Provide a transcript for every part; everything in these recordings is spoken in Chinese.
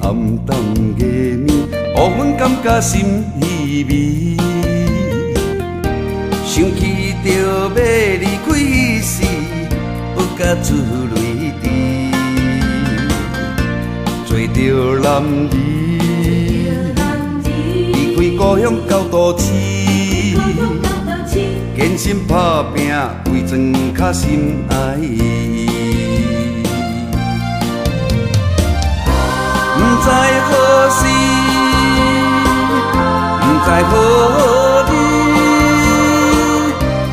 暗淡夜暝，乌云感觉心稀微。想起着要离开时，不觉珠泪滴。做着男儿，离开故乡到都市，艰辛打拼为庄卡心爱伊。不知何时，不知何日，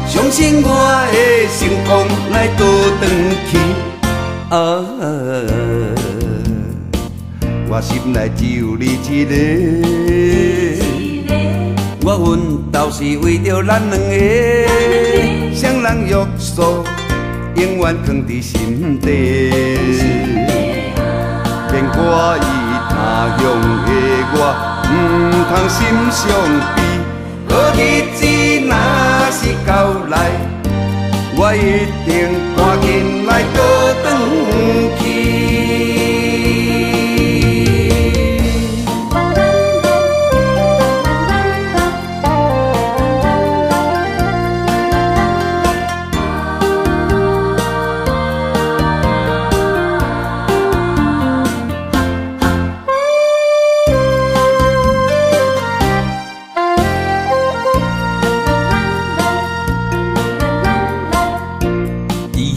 相信我的成功来倒转去。我心内只有你一个，我奋斗是为着咱两个，双人约束永远藏伫心底。免我意他乡的我，唔通心伤悲。好日子若是到来，我一定赶紧来倒转去。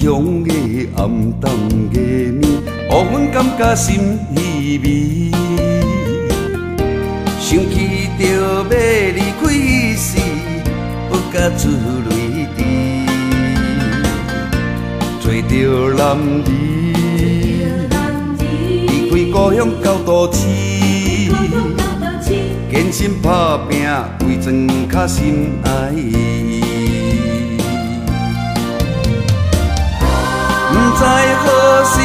乡的暗淡夜暝，乌云感觉心稀微。想起着要离开时，不觉珠泪滴。做着男儿，离开故乡到都市，艰辛打拼为庄卡心爱伊。不知何时，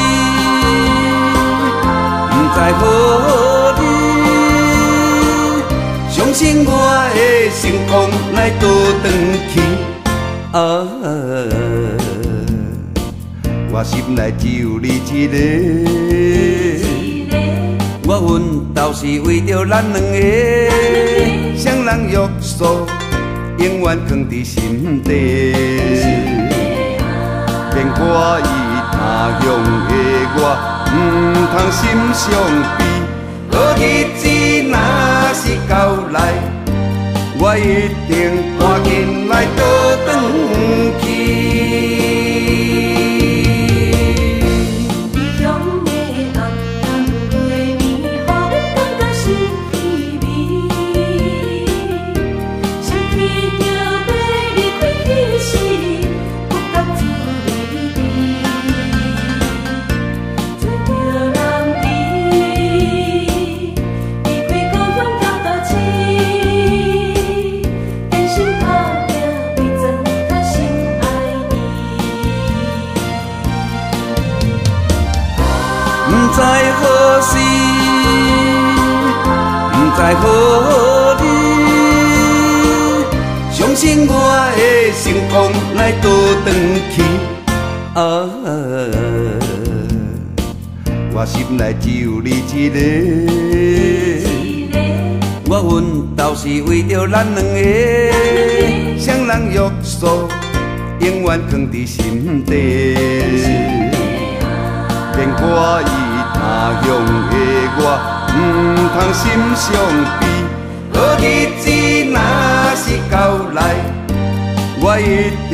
不知何日，相信我的成功来倒转去。我心内只有你一个，我奋斗是为着咱两个，双人约束永远藏伫心底。免我意他乡的我，唔通心伤悲。好日子若是到来，我一定赶紧来倒转去。不知何时，不知何日，相信我的成功来倒转去。我心内只有你一个，我奋斗是为着咱两个，双人约束永远藏伫心底。免我意他乡的我，唔通心伤悲。好日子若是到来，我一定